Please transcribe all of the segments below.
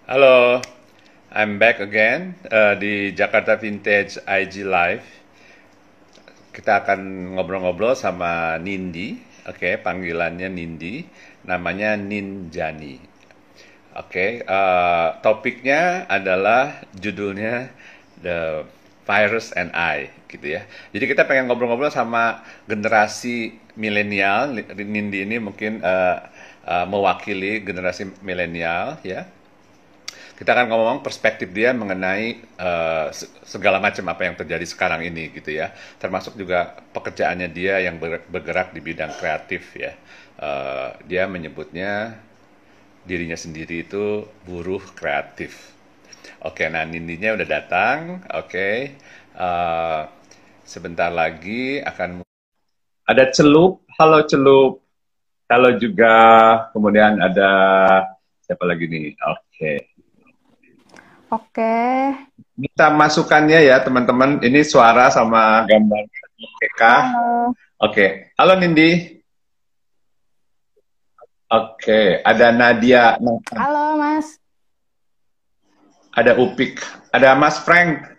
Halo, I'm back again di Jakarta Vintage IG Live. Kita akan ngobrol-ngobrol sama Nindi. Oke, panggilannya Nindi. Namanya Ninjani. Oke, topiknya adalah judulnya The Virus and I, gitu ya. Jadi kita pengen ngobrol-ngobrol sama generasi milenial. Nindi ini mungkin mewakili generasi milenial, ya. Kita akan ngomong perspektif dia mengenai segala macam apa yang terjadi sekarang ini gitu ya, termasuk juga pekerjaannya dia yang bergerak di bidang kreatif ya. Dia menyebutnya dirinya sendiri itu buruh kreatif. Oke, nah Nindinya udah datang. Oke, sebentar lagi akan ada Celup. Halo Celup. Halo juga. Kemudian ada siapa lagi nih? Oke. Oke, Minta masukannya ya teman-teman. Ini suara sama gambar PK. halo. Oke. Halo Nindi. Oke. Ada Nadia. Halo, Mas. Ada Upik. Ada Mas Frank.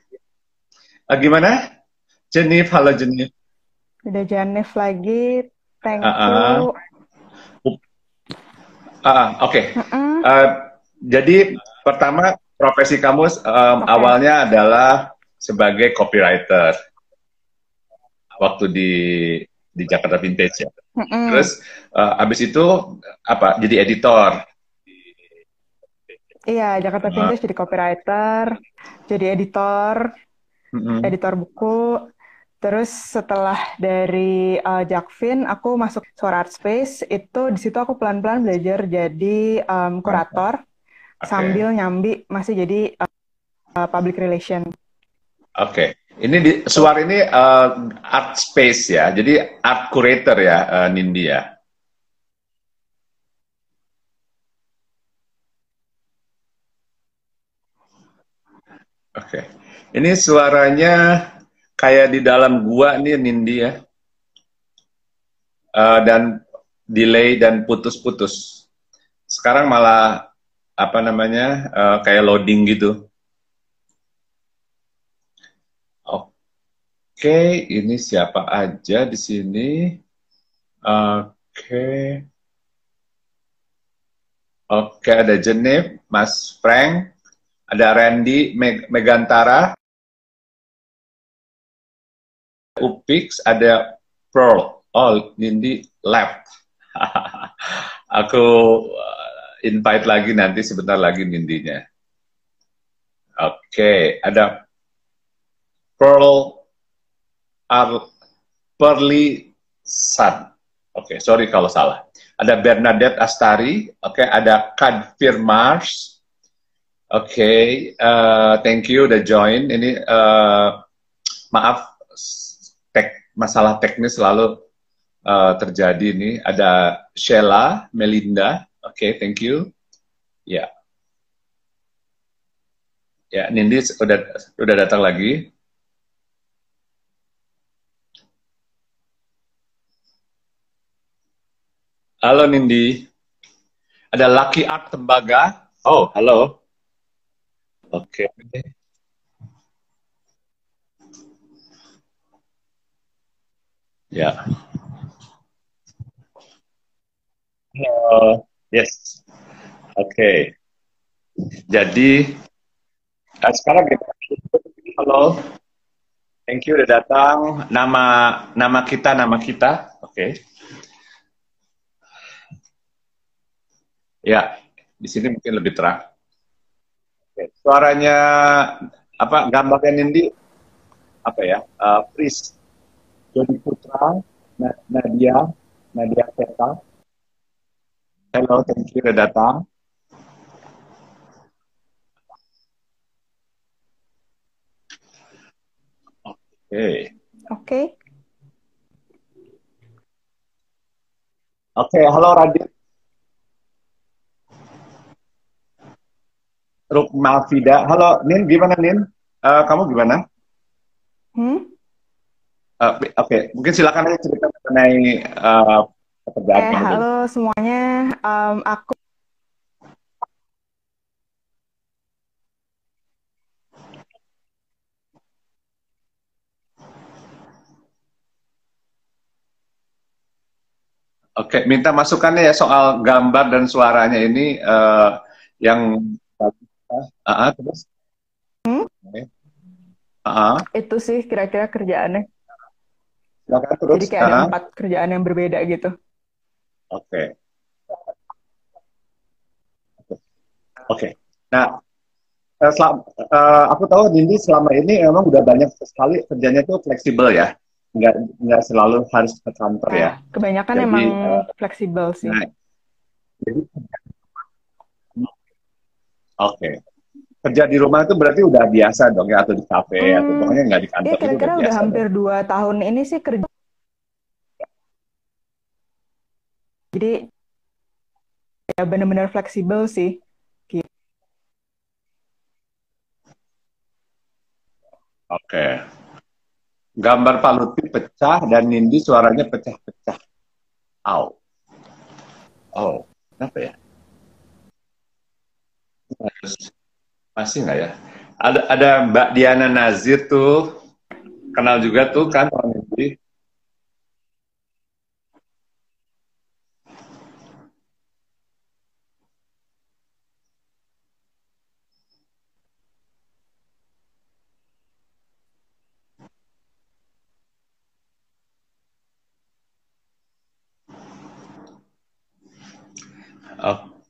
Gimana? Jenif. Halo Jenif. Udah Janif lagi. Ah, Thank ah. you. Oke. Mm-mm. Eh, jadi pertama profesi kamu Oke. awalnya adalah sebagai copywriter waktu di Jakarta Vintage ya. Mm-mm. Terus abis itu apa? Jadi editor. Iya, Jakarta Uh, Vintage jadi copywriter, jadi editor, mm-mm. editor buku. Terus setelah dari Jakvin, aku masuk Suara Art Space. Itu di situ aku pelan-pelan belajar jadi kurator Oke, sambil nyambi masih jadi public relation. oke. Ini Tuh. Suar ini art space ya, jadi art curator ya, Nindi ya. Oke. Ini suaranya kayak di dalam gua nih Nindi ya. Dan delay dan putus-putus. Sekarang malah apa namanya kayak loading gitu. Oke, ini siapa aja di sini? Oke, oke ada Jenif, Mas Frank, ada Randy, Megantara, Upix, ada Pearl. Oh, Nindi left. Aku invite lagi nanti sebentar lagi Nindinya. Oke, ada Pearl Ar Pearly Sun. Oke, sorry kalau salah. Ada Bernadette Astari. Oke, ada Kadfir Mars. Oke, thank you udah join. Ini maaf masalah teknis selalu terjadi ini. Ada Sheila, Melinda. Oke, thank you. Ya, ya Nindi udah datang lagi. Halo Nindi. Ada Lucky Art Tembaga. Oh, halo. Oke. Ya. Yes. Oke. Jadi sekarang kita halo. Thank you udah datang. Nama nama kita. Oke. Ya, di sini mungkin lebih terang. Oke. Suaranya apa gambarnya Nindi apa ya? Pris Jody Putra, Nadia, Nadia Peta. Hello, thank you udah datang. Oke. Oke. Oke, halo Radit Rukmalfida. Halo, Nin, gimana Nin? Kamu gimana? Hmm? Oke, mungkin silakan aja cerita mengenai pekerjaan kamu dulu. Halo semuanya. Aku Oke, minta masukannya ya soal gambar dan suaranya ini yang terus. Hmm? Oke. Ah, Itu sih kira-kira kerjaannya. silakan Jadi terus. kayak ada 4 kerjaan yang berbeda gitu. Oke, oke. Nah, aku tahu Nindi selama ini memang udah banyak sekali kerjanya tuh fleksibel ya, nggak selalu harus ke kantor Nah, ya. kebanyakan Jadi, emang fleksibel sih. nah, jadi oke. Kerja di rumah itu berarti udah biasa dong ya, atau di kafe atau Hmm, pokoknya nggak di ya kantor itu udah kira-kira udah biasa hampir dong. 2 tahun ini sih kerja. Jadi ya benar-benar fleksibel sih. Gitu. Oke. Gambar Pak Lutfi pecah dan Nindi suaranya pecah-pecah. Au. Oh, kenapa ya? Masih nggak ya? Ada Mbak Diana Nazir tuh, kenal juga tuh kan Pak Nindi. Oh,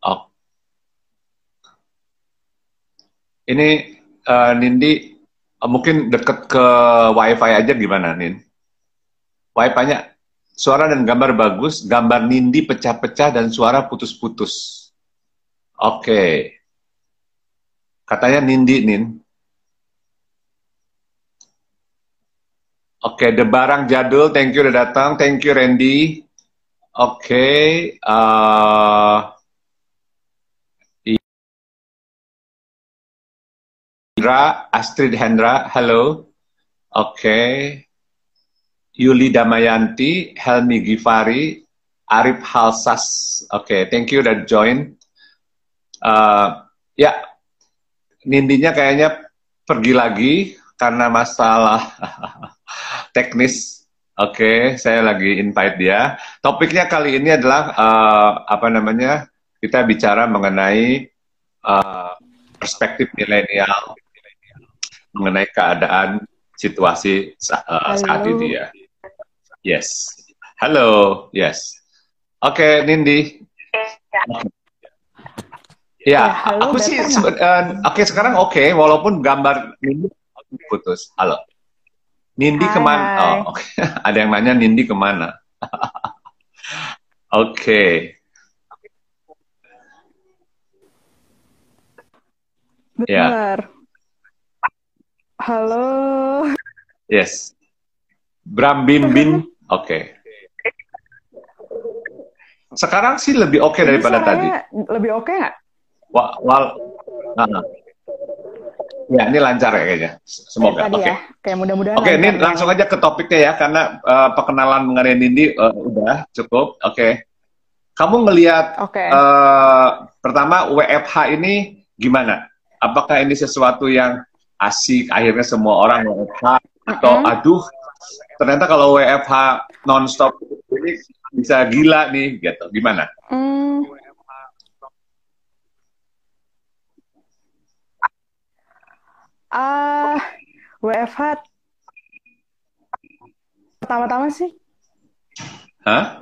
oh. Ini Nindi mungkin deket ke WiFi aja gimana, Nin? WiFi-nya suara dan gambar bagus, gambar Nindi pecah-pecah dan suara putus-putus. Oke, katanya Nindi, Nin. Oke, The Barang Jadul, thank you udah datang, thank you Randy. Oke, Indra, Astrid Hendra, halo. Oke, Yuli Damayanti, Helmi Gifari, Arif Halsas. Oke, thank you udah join. Ya, Nindinya kayaknya pergi lagi karena masalah teknis. Oke, saya lagi invite dia. Topiknya kali ini adalah apa namanya? Kita bicara mengenai uh, perspektif milenial mengenai keadaan situasi saat ini Halo. ya. Yes. Halo. Yes. Oke, Nindi. Ya, Ya, halo, aku sih better nggak? oke sekarang oke, walaupun gambar Nindi putus. Halo. Nindi Hai, kemana? Oh, hai. oke. Ada yang nanya Nindi kemana? Oke. Ya. Bentar. Halo. Yes. Bram Bim Bin. Oke. Sekarang sih lebih oke Ini daripada tadi. suaranya lebih oke nggak? Wal, nah, ya ini lancar ya kayaknya. Dari Semoga. tadi ya. Oke. Kayak mudah-mudahan Oke, lancar ini deh. langsung aja ke topiknya ya karena perkenalan mengenai Nindi udah cukup. Oke. Kamu ngelihat Oke. pertama WFH ini gimana? Apakah ini sesuatu yang asik akhirnya semua orang WFH atau Mm-mm. aduh ternyata kalau WFH nonstop ini bisa gila nih gitu. Gimana? Hmm, ah, WFH pertama-tama sih Hah?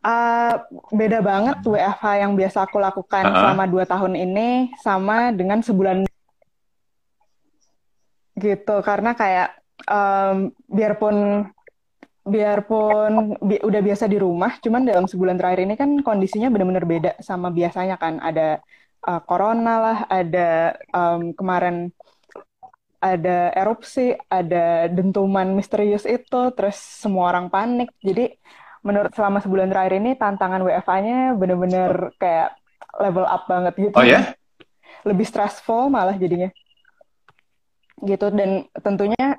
ah, beda banget WFH yang biasa aku lakukan Heeh. selama 2 tahun ini sama dengan sebulan gitu. Karena kayak biarpun biarpun udah biasa di rumah, cuman dalam sebulan terakhir ini kan kondisinya benar-benar beda sama biasanya kan. Ada corona lah, ada kemarin ada erupsi, ada dentuman misterius itu, terus semua orang panik. Jadi menurut selama sebulan terakhir ini tantangan WFA-nya benar-benar kayak level up banget gitu. Oh ya? Lebih stressful malah jadinya gitu. Dan tentunya,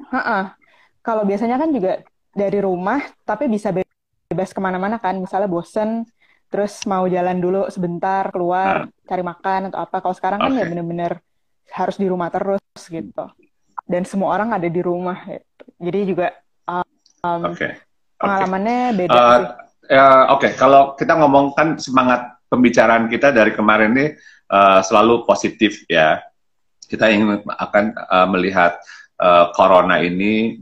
kalau biasanya kan juga dari rumah, tapi bisa bebas kemana-mana kan. Misalnya bosen, terus mau jalan dulu sebentar, keluar, Ah, cari makan atau apa. Kalau sekarang kan ya oke, bener-bener harus di rumah terus gitu. Dan semua orang ada di rumah gitu. Jadi juga um, oke, oke. pengalamannya beda Eh, sih. oke, kalau kita ngomongkan semangat pembicaraan kita dari kemarin ini selalu positif ya. Kita ingin akan melihat corona ini,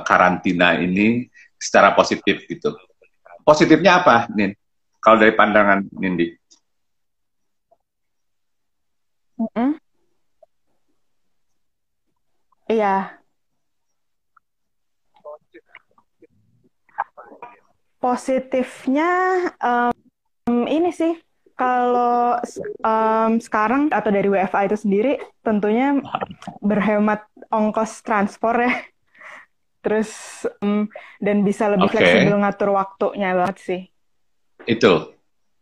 karantina ini secara positif gitu. Positifnya apa, Nin? Kalau dari pandangan Nindi? Mm-mm. Iya, positifnya ini sih kalau sekarang atau dari WFA itu sendiri tentunya berhemat ongkos transport ya. Terus dan bisa lebih fleksibel Oke, ngatur waktunya banget sih. itu.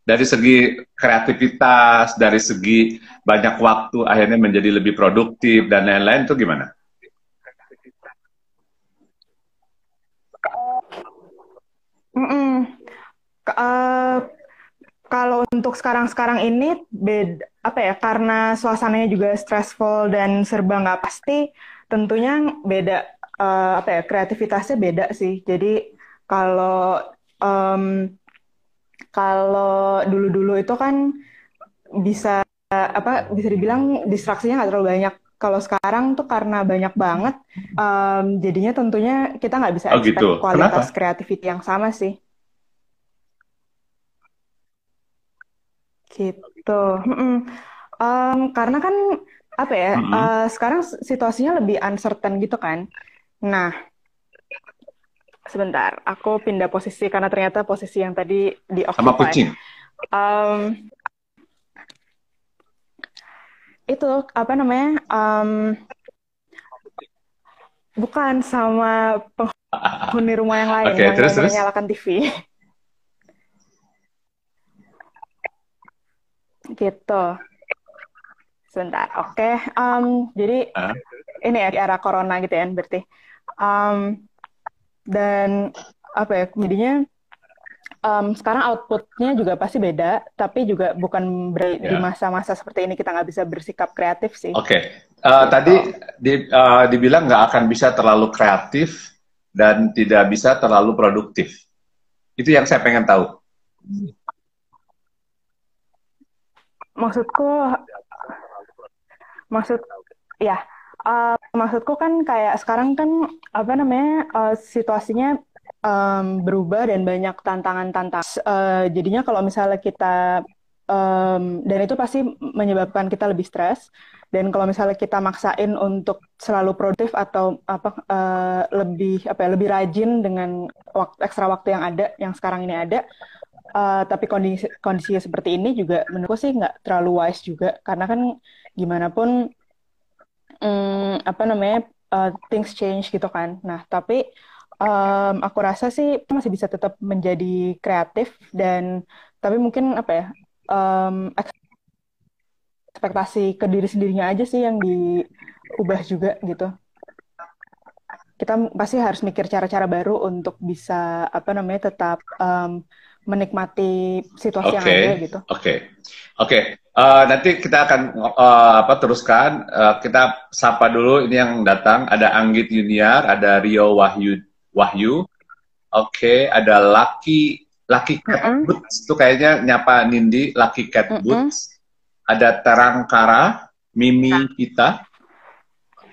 Dari segi kreativitas, dari segi banyak waktu akhirnya menjadi lebih produktif dan lain-lain itu gimana? Mm-mm. K- eh, Kalau untuk sekarang-sekarang ini beda apa ya karena suasananya juga stressful dan serba nggak pasti, tentunya beda apa ya kreativitasnya beda sih. Jadi kalau em, kalau dulu-dulu itu kan bisa apa bisa dibilang distraksinya nggak terlalu banyak. Kalau sekarang tuh karena banyak banget, jadinya tentunya kita nggak bisa Oh gitu. expect Kenapa? kualitas creativity yang sama sih. Gitu. Mm-mm. Karena kan apa ya Mm-mm. sekarang situasinya lebih uncertain gitu kan. Nah, sebentar, aku pindah posisi karena ternyata posisi yang tadi di Sama occupy. kucing. Um, itu apa namanya? Bukan sama penghuni rumah yang lain Oke, yang mau terus. menyalakan TV. Gitu. Sebentar. Oke. Jadi Ah, ini ya di era corona gitu ya berarti. Um, dan apa ya? Jadinya sekarang outputnya juga pasti beda, tapi juga bukan di ya. masa-masa seperti ini kita nggak bisa bersikap kreatif sih, Oke. gitu. Tadi dibilang nggak akan bisa terlalu kreatif dan tidak bisa terlalu produktif. Itu yang saya pengen tahu. Maksudku, maksud, ya, maksudku kan kayak sekarang kan apa namanya situasinya berubah dan banyak tantangan-tantangan. Jadinya kalau misalnya kita dan itu pasti menyebabkan kita lebih stres. Dan kalau misalnya kita maksain untuk selalu produktif atau apa lebih apa ya lebih rajin dengan ekstra waktu yang ada, yang sekarang ini ada, tapi kondisinya seperti ini juga menurutku sih nggak terlalu wise juga karena kan gimana pun apa namanya things change gitu kan. Nah tapi aku rasa sih masih bisa tetap menjadi kreatif dan tapi mungkin apa ya ekspektasi ke diri sendirinya aja sih yang diubah juga gitu. Kita pasti harus mikir cara-cara baru untuk bisa apa namanya tetap menikmati situasi yang Oke, ada gitu. oke, oke. Nanti kita akan teruskan. Kita sapa dulu ini yang datang. Ada Anggit Yuniar, ada Rio Wahyu. Oke, ada Lucky Cat Mm-mm, Boots. Itu kayaknya nyapa Nindi, Lucky Cat mm-mm. Boots. Ada Terangkara, Mimi Pita,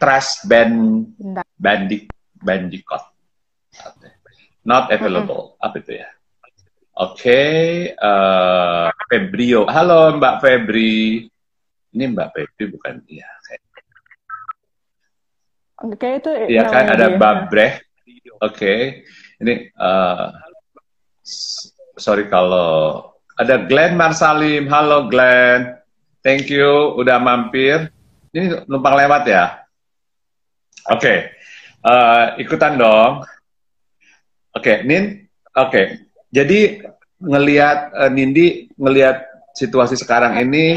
Trash Bentar. Bandicott. Not Mm-mm. available. Apa itu ya? Oke, Febrio. Halo Mbak Febri. Ini Mbak Febri bukan? Iya, Oke, itu iya kan namanya ada dia. Babreh. Oke, ini sorry kalau ada Glenn Marsalim. Halo Glenn, thank you udah mampir. Ini numpang lewat ya. Oke, ikutan dong. Oke, Nin. Oke, jadi ngelihat Nindi ngelihat situasi sekarang ini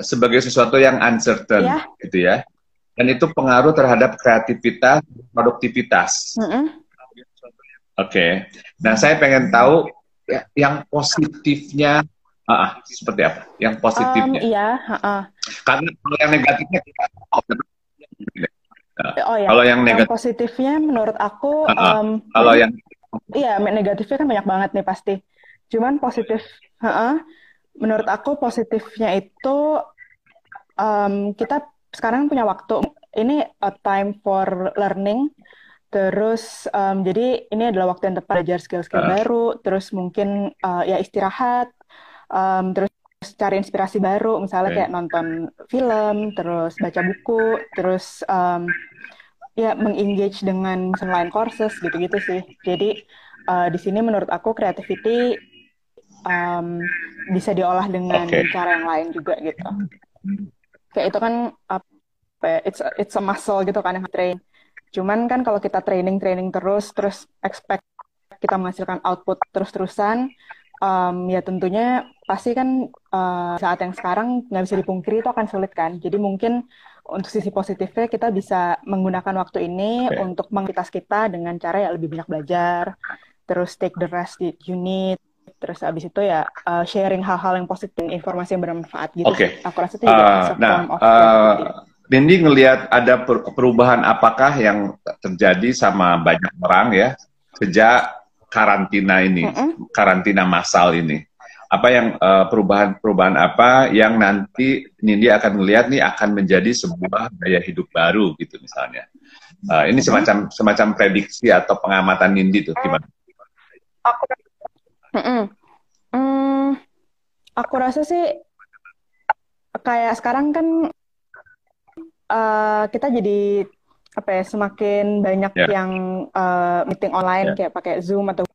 sebagai sesuatu yang uncertain, Iya. gitu ya. Dan itu pengaruh terhadap kreativitas, produktivitas. Mm-mm. Oke. Nah, saya pengen tahu ya, yang positifnya seperti apa? Yang positifnya. Iya, Karena kalau yang negatifnya kita tahu. Nah, oh ya, kalau yang yang negatif, positifnya menurut aku, kalau jadi yang iya negatifnya kan banyak banget nih pasti. Cuman positif, menurut aku positifnya itu kita sekarang punya waktu. Ini a time for learning. Terus jadi ini adalah waktu yang tepat belajar skill-skill uh, baru. Terus mungkin ya istirahat. Terus cari inspirasi baru, misalnya okay. kayak nonton film, terus baca buku, terus ya mengengage dengan online courses gitu-gitu sih. Jadi di sini menurut aku creativity um, bisa diolah dengan Oke. cara yang lain juga gitu. Kayak itu kan apa ya, it's a muscle gitu kan yang train. Cuman kan kalau kita training terus expect kita menghasilkan output terus-terusan, ya tentunya pasti kan saat yang sekarang nggak bisa dipungkiri itu akan sulit kan. Jadi mungkin untuk sisi positifnya kita bisa menggunakan waktu ini Oke. untuk mengaktivitas kita dengan cara ya lebih banyak belajar, terus take the rest you need, terus abis itu ya sharing hal-hal yang positif, informasi yang bermanfaat gitu sih. Oke. Aku rasa itu juga is a Nah, form of creativity. Nindi ngelihat ada perubahan apakah yang terjadi sama banyak orang ya sejak karantina ini, karantina massal ini. Apa yang perubahan apa yang nanti Nindi akan melihat nih akan menjadi sebuah gaya hidup baru gitu misalnya. Ini semacam prediksi atau pengamatan Nindi tuh gimana? Hmm, aku rasa sih kayak sekarang kan kita jadi apa ya semakin banyak Ya, yang meeting online ya. kayak pakai Zoom atau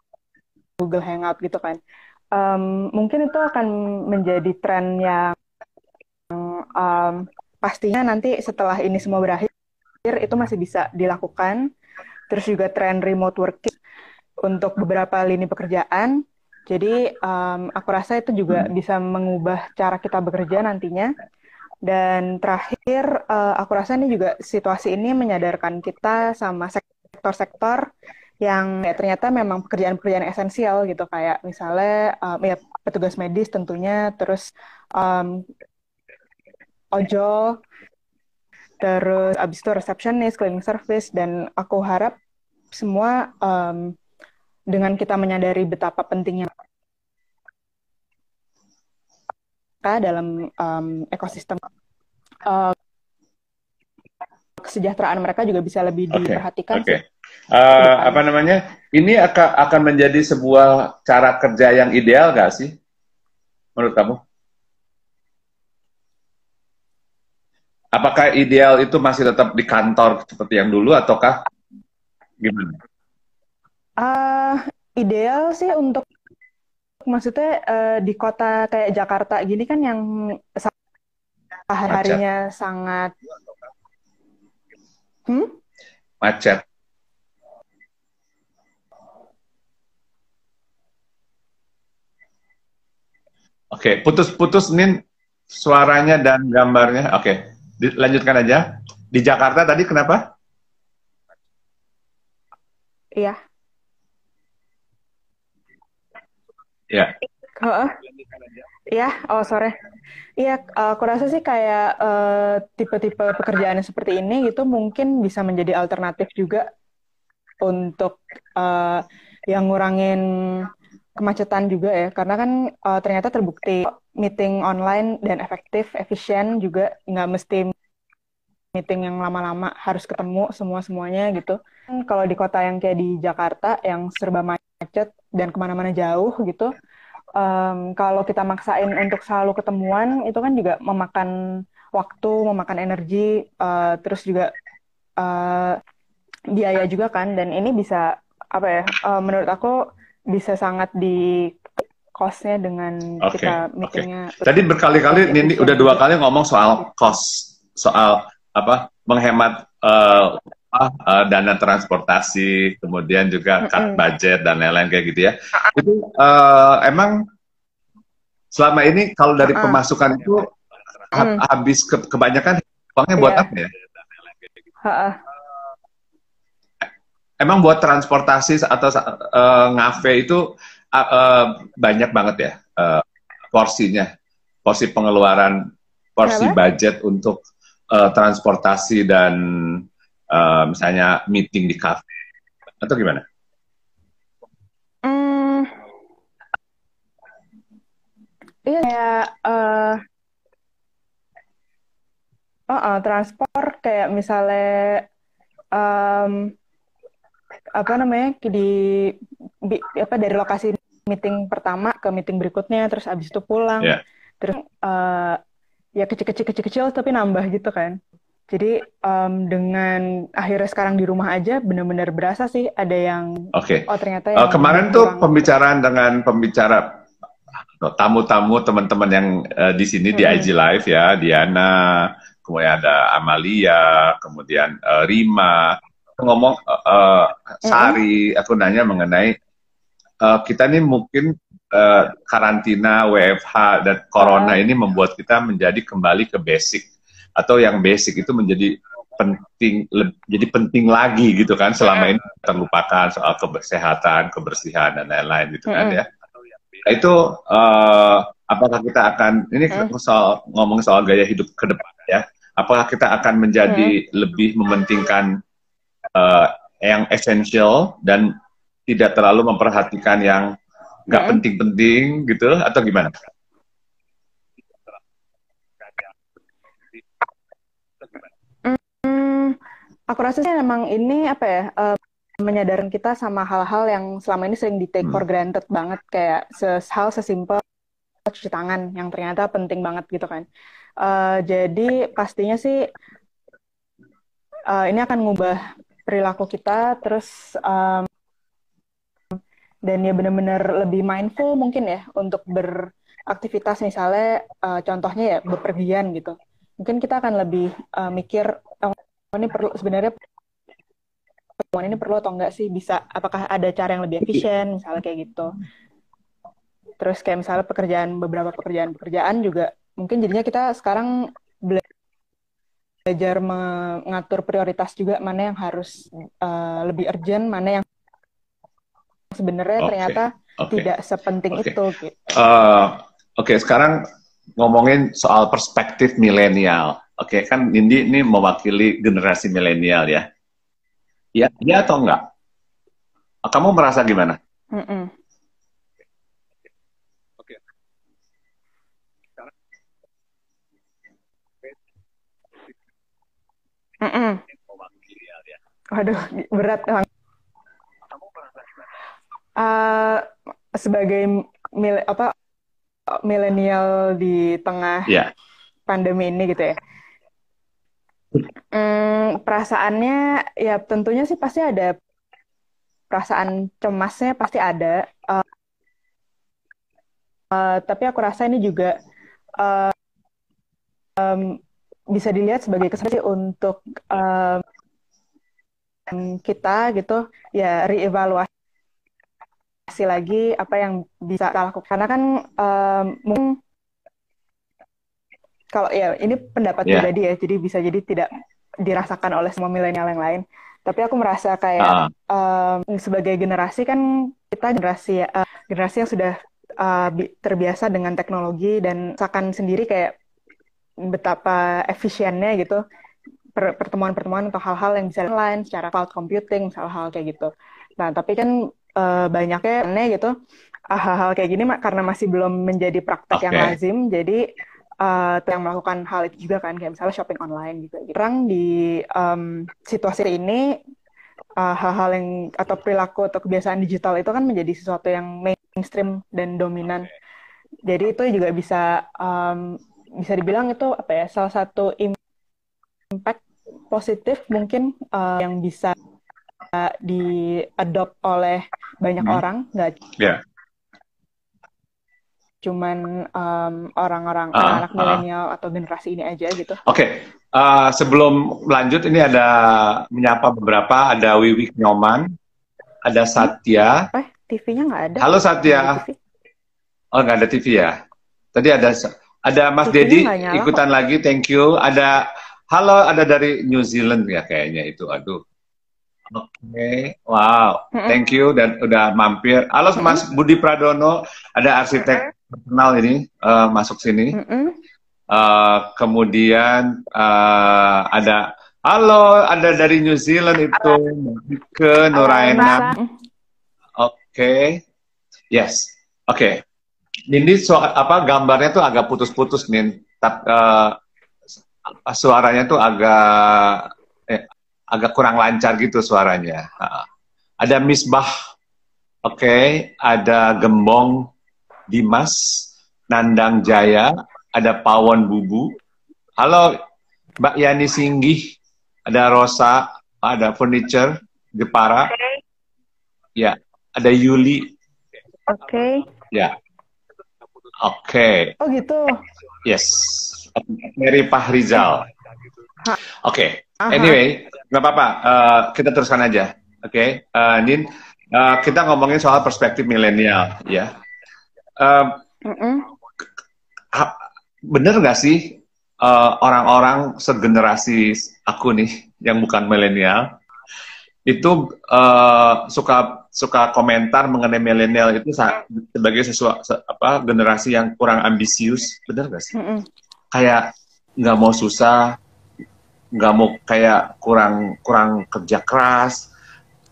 Google Hangout gitu kan. Mungkin itu akan menjadi tren yang pastinya nanti setelah ini semua berakhir itu masih bisa dilakukan. Terus juga tren remote working untuk beberapa lini pekerjaan. Jadi aku rasa itu juga bisa mengubah cara kita bekerja nantinya. Dan terakhir, aku rasa ini juga situasi ini menyadarkan kita sama sektor-sektor yang ya, ternyata memang pekerjaan-pekerjaan esensial gitu kayak misalnya ya petugas medis tentunya, terus ojol, terus abis itu resepsionis, cleaning service, dan aku harap semua dengan kita menyadari betapa pentingnya mereka dalam ekosistem kesejahteraan mereka juga bisa lebih diperhatikan sih ke Apa depannya. namanya? Ini akan menjadi sebuah cara kerja yang ideal nggak sih menurut kamu? Apakah ideal itu masih tetap di kantor seperti yang dulu ataukah gimana? Ideal sih untuk maksudnya di kota kayak Jakarta gini kan yang Macet, sehari-harinya sangat macet. Oke, putus-putus Nin suaranya dan gambarnya. Oke, lanjutkan aja. Di Jakarta tadi kenapa? iya. Ya. Heeh. Iya, oh sore. Iya, aku rasa sih kayak tipe-tipe pekerjaan yang seperti ini gitu mungkin bisa menjadi alternatif juga untuk yang ngurangin kemacetan juga ya. Karena kan ternyata terbukti meeting online dan efektif, efisien juga nggak mesti meeting yang lama-lama harus ketemu semuanya gitu. Kalau di kota yang kayak di Jakarta yang serba macet dan kemana-mana jauh gitu, kalau kita maksain untuk selalu ketemuan itu kan juga memakan waktu, memakan energi, terus juga uh, biaya juga kan. Dan ini bisa apa ya? Menurut aku bisa sangat di cost-nya dengan kita Oke. meetingnya Tadi berkali-kali lebih Nindi efisien udah dua gitu. kali ngomong soal cost, soal apa menghemat dana transportasi, kemudian juga cut Mm-mm. budget dan lain-lain kayak gitu ya. Itu emang selama ini kalau dari Ha-ha. pemasukan itu Mm. habis kebanyakan uangnya buat Iya. apa ya? Ha-ha. emang buat transportasi atau ngafe itu banyak banget ya porsinya, porsi pengeluaran, porsi Kenapa? budget untuk transportasi dan misalnya meeting di kafe atau gimana? Hmm, iya kayak transport kayak misalnya em, apa namanya apa dari lokasi meeting pertama ke meeting berikutnya terus abis itu pulang Ya, terus ya kecil-kecil tapi nambah gitu kan. Jadi dengan akhirnya sekarang di rumah aja benar-benar berasa sih ada yang oke. oh ternyata yang Kemarin tuh berkurang gitu. pembicaraan dengan pembicara tamu-tamu teman-teman yang di sini di IG Mm-mm. Live ya, Diana, kemudian ada Amalia, kemudian Rima, ngomong Mm-mm. Sari, aku nanya mengenai kita nih mungkin karantina, WFH dan Corona Uh-uh. ini membuat kita menjadi kembali ke basic atau yang basic itu menjadi penting, jadi penting lagi gitu kan selama ini terlupakan soal kesehatan, kebersihan dan lain-lain gitu kan Mm-mm. ya. Itu apakah kita akan ini Mm-mm. soal ngomong soal gaya hidup ke depan ya, apakah kita akan Mm-mm. menjadi lebih mementingkan eh, yang esensial dan tidak terlalu memperhatikan yang nggak Mm-mm. penting-penting gitu atau gimana? Hmm, aku rasa sih memang ini apa ya menyadarkan kita sama hal-hal yang selama ini sering di take for Hmm. granted banget kayak hal sesimpel cuci tangan yang ternyata penting banget gitu kan. Jadi pastinya sih ini akan ngubah perilaku kita terus dan ya benar-benar lebih mindful mungkin ya untuk beraktivitas misalnya contohnya ya bepergian gitu. Mungkin kita akan lebih mikir oh, ini perlu sebenarnya pertemuan ini perlu atau enggak sih bisa apakah ada cara yang lebih efisien misalnya kayak gitu. Terus kayak misalnya beberapa pekerjaan juga mungkin jadinya kita sekarang belajar mengatur prioritas juga mana yang harus lebih urgent, mana yang sebenarnya Oke, ternyata oke, tidak sepenting oke. itu gitu. Oke, sekarang ngomongin soal perspektif milenial. Oke, kan Nindi ini mewakili generasi milenial ya. Ya, iya atau enggak? Kamu merasa gimana? Mm-mm. Mm-mm. Waduh, berat. Uh, sebagai apa milenial di tengah Ya, pandemi ini gitu ya. Perasaannya ya tentunya sih pasti ada perasaan cemasnya pasti ada. Tapi aku rasa ini juga bisa dilihat sebagai kesempatan untuk kita gitu ya reevaluasi lagi apa yang bisa kita lakukan. Karena kan mungkin kalau ya ini pendapat ya. pribadi ya, jadi bisa jadi tidak dirasakan oleh semua milenial yang lain. Tapi aku merasa kayak Uh, sebagai generasi kan kita generasi yang sudah terbiasa dengan teknologi dan rasakan sendiri kayak betapa efisiennya gitu pertemuan-pertemuan atau hal-hal yang bisa online secara cloud computing, hal-hal kayak gitu. Nah, tapi kan banyaknya aneh gitu hal-hal kayak gini karena masih belum menjadi praktek yang oke. lazim, jadi yang melakukan hal itu juga kan kayak misalnya shopping online gitu. Orang di situasi ini hal-hal yang atau perilaku atau kebiasaan digital itu kan menjadi sesuatu yang mainstream dan dominan. Jadi itu juga bisa dibilang itu apa ya salah satu impact positif mungkin yang bisa diadopt oleh banyak Hmm. orang, nggak Ya. cuman orang-orang Uh, anak-anak uh. milenial atau generasi ini aja gitu. Oke, sebelum lanjut ini ada menyapa beberapa, ada Wiwik Nyoman, ada Satya. TV-nya nggak ada Halo kok, nggak ada Satya. TV. Oh, nggak ada TV ya? Tadi ada Mas TV-nya Dedi nggak nyala kok. ikutan lagi, thank you. Ada halo, ada dari New Zealand ya kayaknya itu. Aduh, Oke, wow, Mm-mm. thank you dan udah mampir. Halo Mas Mm-mm. Budi Pradono, ada arsitek terkenal ini masuk sini. Mm-mm. Kemudian ada, halo, ada dari New Zealand itu, ke Halo Nuraina. Nisa. Oke, yes, oke. Nindi apa gambarnya tuh agak putus-putus nih, suaranya tuh agak kurang lancar gitu suaranya. Ada Misbah, oke, ada Gembong Dimas, Nandang Jaya, ada Pawon Bubu. Halo Mbak Yani Singgih, ada Rosa, ada Furniture, Jepara, ya, ada Yuli, Oke. ya, oke, Oh gitu. yes, Mary Pahrizal, Ha, oke, aha. anyway, nggak apa-apa, kita teruskan aja, oke, Nin, kita ngomongin soal perspektif milenial, ya, Eh, Mm-mm. bener nggak sih orang-orang segenerasi aku nih yang bukan milenial itu suka suka komentar mengenai milenial itu sebagai apa generasi yang kurang ambisius, bener nggak sih? Mm-mm. Kayak nggak mau susah, nggak mau kayak kurang kurang kerja keras,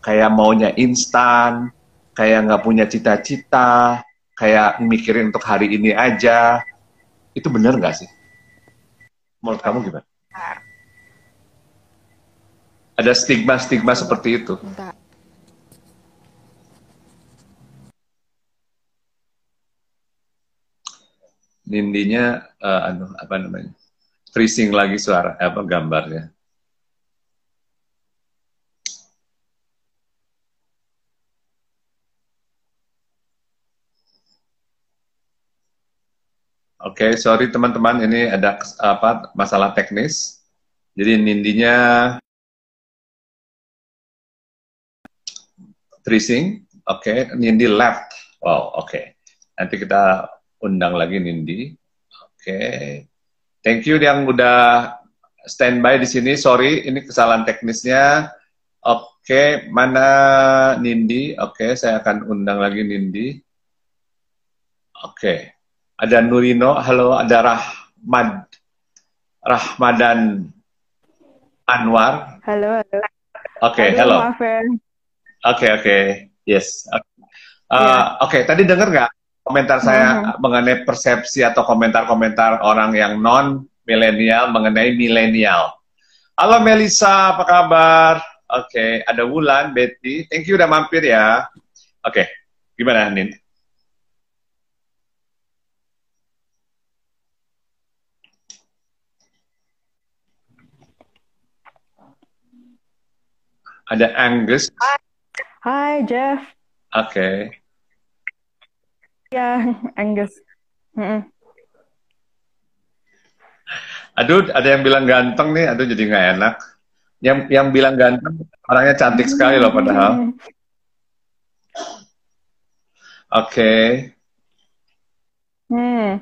kayak maunya instan, kayak nggak punya cita-cita, kayak mikirin untuk hari ini aja. Itu bener nggak sih? Menurut kamu gimana? Ada stigma-stigma Coba. seperti itu. Bentar. Nindinya apa namanya? Freezing lagi suara apa gambarnya. Oke, sorry teman-teman, ini ada apa masalah teknis. Jadi Nindinya freezing. Oke, Nindi left. Wow, oke. Nanti kita undang lagi Nindi. Oke. Thank you yang udah standby di sini. Sorry, ini kesalahan teknisnya. Oke, mana Nindi? Oke, saya akan undang lagi Nindi. Oke. Ada Nurino, halo, ada Rahmadan Anwar. Halo, halo. Oke, Aduh, halo. maaf ya. Oke, yes. Ya. Oke, tadi dengar nggak komentar Mhm. saya mengenai persepsi atau komentar-komentar orang yang non milenial mengenai milenial? Halo Melisa, apa kabar? Oke, ada Wulan, Betty. Thank you udah mampir ya. Oke, gimana Nin? Ada Angus. Hai, Jeff. Oke. Ya, Angus. Mm-mm. Aduh, ada yang bilang ganteng nih. Aduh, jadi nggak enak. Yang bilang ganteng, orangnya cantik sekali loh padahal. Oke. Hmm.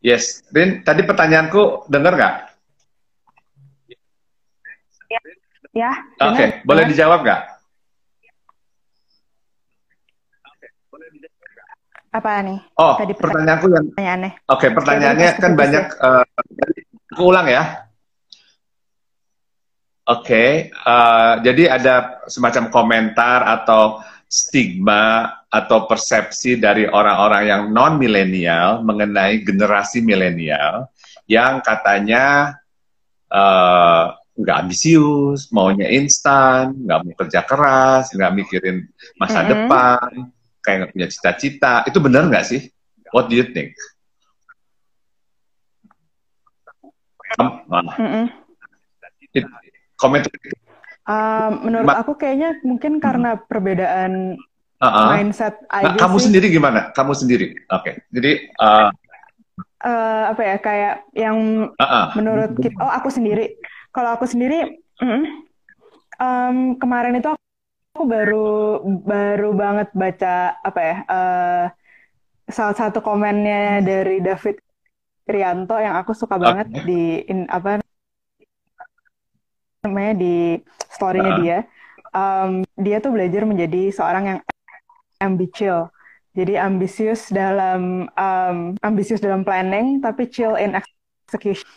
Yes. Rin, tadi pertanyaanku dengar nggak? Ya, Oke, dengar, boleh dengar. dijawab nggak? Apa nih? Oh, Tadi pertanyaanku yang pertanyaannya. oke, Kayak tadi pertanyaannya pas kan keputus banyak. ya. Aku ulang ya. Oke, jadi ada semacam komentar atau stigma atau persepsi dari orang-orang yang non milenial mengenai generasi milenial yang katanya eh, nggak ambisius, maunya instan, nggak mau kerja keras, nggak mikirin masa Mm-mm. depan, kayak nggak punya cita-cita. Itu benar nggak sih? What do you think? Mm-mm. Komentar. Menurut aku kayaknya mungkin karena perbedaan mindset Nah, aja kamu sih. sendiri gimana? Kamu sendiri, oke. Jadi, Apa ya, kayak yang menurut kita, oh aku sendiri. Kalau aku sendiri, kemarin itu aku baru baru banget baca apa ya, salah satu komennya dari David Rianto yang aku suka banget oke, di apa namanya di story-nya dia. dia tuh belajar menjadi seorang yang ambitious. Jadi ambisius dalam planning, tapi chill in execution.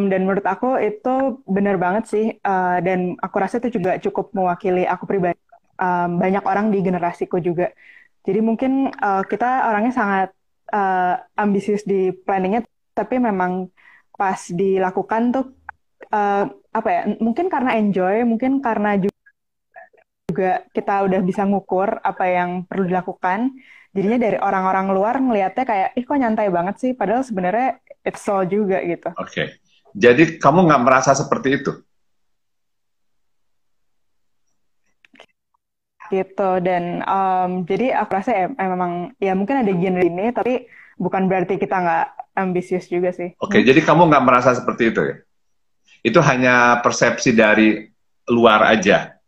Dan menurut aku itu benar banget sih. Dan aku rasa itu juga cukup mewakili aku pribadi. Banyak orang di generasiku juga. Jadi mungkin kita orangnya sangat ambisius di planningnya, tapi memang pas dilakukan tuh apa ya? Mungkin karena enjoy, mungkin karena juga kita udah bisa ngukur apa yang perlu dilakukan. Jadinya dari orang-orang luar ngelihatnya kayak, ih kok nyantai banget sih, padahal sebenarnya it's all juga gitu. Oke. Jadi kamu nggak merasa seperti itu? Gitu. Dan jadi aku rasa ya memang ya mungkin ada genre ini, tapi bukan berarti kita nggak ambisius juga sih. Oke, jadi kamu nggak merasa seperti itu ya? Itu hanya persepsi dari luar aja,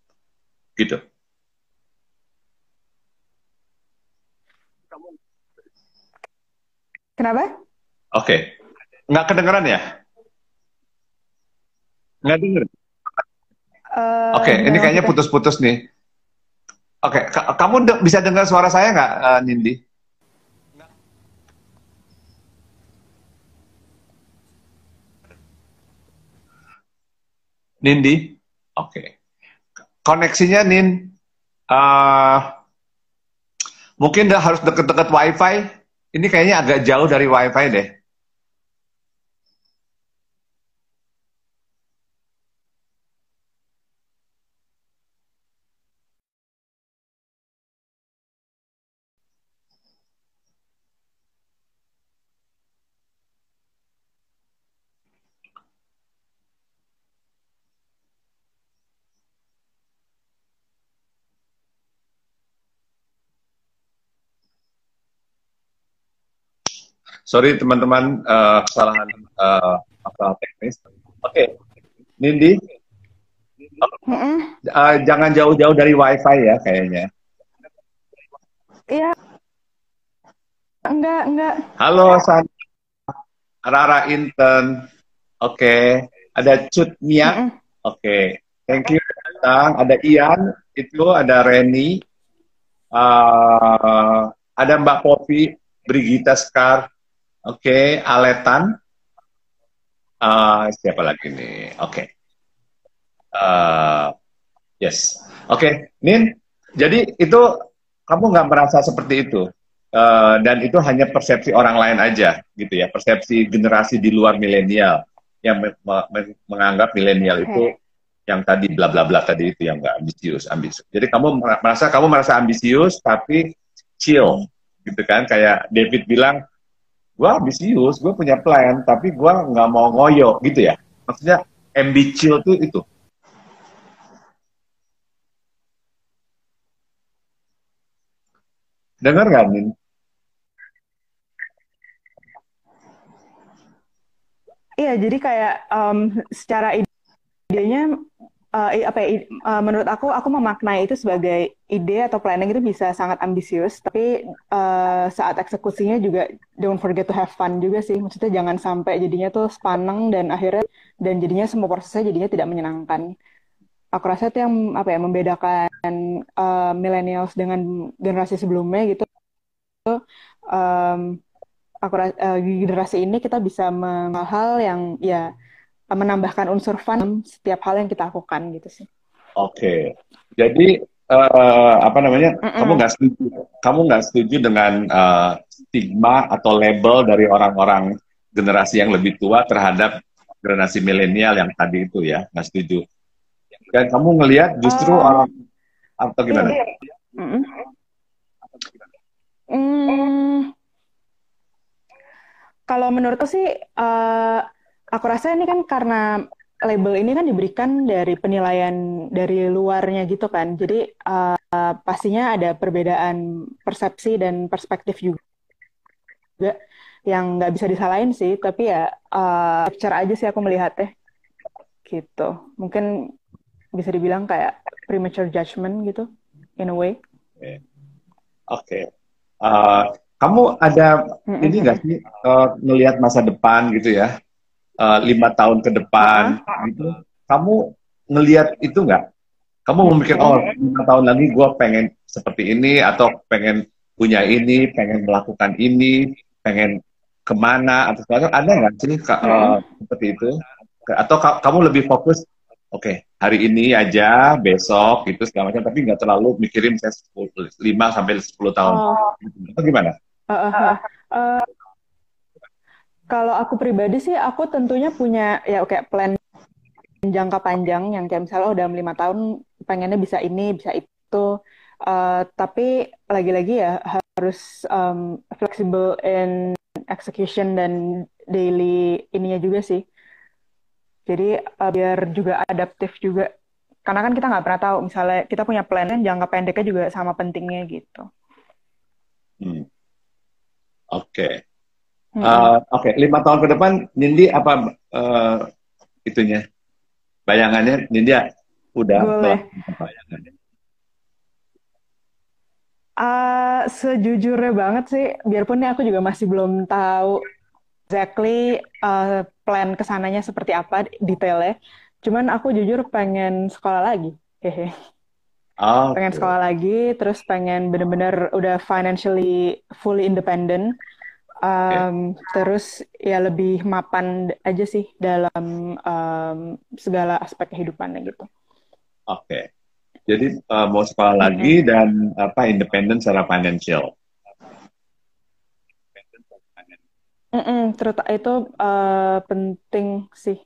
gitu. Kenapa? Oke. Nggak kedengeran ya? Nggak denger. Oke, ini Gimana kayaknya maksudnya? putus-putus nih. Oke, kamu bisa dengar suara saya nggak, Nindi? Nindi? Oke. Koneksinya, Nin, eh, mungkin harus deket-deket WiFi. Ini kayaknya agak jauh dari WiFi deh. Sorry teman-teman, kesalahan masalah teknis. Oke, Nindi, Mm-mm. jangan jauh-jauh dari WiFi ya kayaknya. Iya, enggak. Halo, Rara Inten. Oke, ada Cut Mia. Mm-mm. Oke, thank you datang. Ada Ian, itu ada Reni, ada Mbak Popi, Brigita Skar. Oke, Aletan. Siapa lagi nih? Oke. Yes. Oke, Nin. Jadi itu kamu nggak merasa seperti itu, dan itu hanya persepsi orang lain aja, gitu ya. Persepsi generasi di luar milenial yang menganggap milenial itu Oke. yang tadi bla bla bla tadi itu yang nggak ambisius, ambisius. Jadi kamu merasa ambisius tapi chill, gitu kan? Kayak David bilang, gue ambisius, gue punya plan, tapi gue nggak mau ngoyo, gitu ya. Maksudnya ambitious tuh itu. Dengar nggak, Nin? Iya, jadi kayak secara idenya apa ya, menurut aku memaknai itu sebagai ide atau planning itu bisa sangat ambisius, tapi saat eksekusinya juga don't forget to have fun juga sih. Maksudnya jangan sampai jadinya tuh sepaneng dan jadinya semua prosesnya jadinya tidak menyenangkan. Aku rasa itu yang apa ya membedakan millennials dengan generasi sebelumnya gitu. Um, di generasi ini kita bisa hal yang ya menambahkan unsur fun dalam setiap hal yang kita lakukan gitu sih. Oke, jadi apa namanya? Mm-mm. Kamu nggak setuju dengan stigma atau label dari orang-orang generasi yang lebih tua terhadap generasi milenial yang tadi itu ya? Nggak setuju. Dan kamu ngelihat justru Um, orang atau iya. gimana? Mm-mm. Hmm, kalau menurutku sih, aku rasa ini kan karena label ini kan diberikan dari penilaian dari luarnya gitu kan. Jadi pastinya ada perbedaan persepsi dan perspektif juga yang nggak bisa disalahin sih. Tapi ya picture aja sih aku melihatnya gitu. Mungkin bisa dibilang kayak premature judgment gitu, in a way. Oke. Oke. Kamu ada ini nggak Mm-mm. sih ngelihat masa depan gitu ya? 5 tahun ke depan Ha-ha. gitu. Kamu ngelihat itu nggak? Kamu memikir, oh, Mm-mm. 5 tahun lagi gue pengen seperti ini, atau pengen punya ini, pengen melakukan ini, pengen kemana, atau segala macam. Ada nggak sih Mm-mm. seperti itu? Atau kamu lebih fokus, oke, hari ini aja, besok, gitu, segala macam, tapi nggak terlalu mikirin saya 5 sampai 10 tahun. Oh, Atau gimana? uh, uh, uh. Uh, kalau aku pribadi sih, aku tentunya punya ya kayak plan jangka panjang yang kayak misalnya oh dalam 5 tahun pengennya bisa ini, bisa itu. Tapi lagi-lagi ya harus flexible in execution dan daily ininya juga sih. Jadi biar juga adaptif juga. Karena kan kita nggak pernah tahu, misalnya kita punya plan kan jangka pendeknya juga sama pentingnya gitu. Hmm, oke. Mm-mm. Oke, 5 tahun ke depan, Nindi apa itunya? Bayangannya, Nindi udah Boleh. melakukan bayangannya. Sejujurnya banget sih, biarpun ini aku juga masih belum tahu exactly plan kesananya seperti apa detailnya. Cuman aku jujur pengen sekolah lagi. Hehe. Pengen Oke, sekolah lagi, terus pengen bener-bener udah financially fully independent. oke, Terus ya lebih mapan aja sih dalam segala aspek kehidupannya gitu. oke. Jadi mau sekolah lagi Mm-mm. dan apa independen secara financial. Mm-mm, itu penting sih,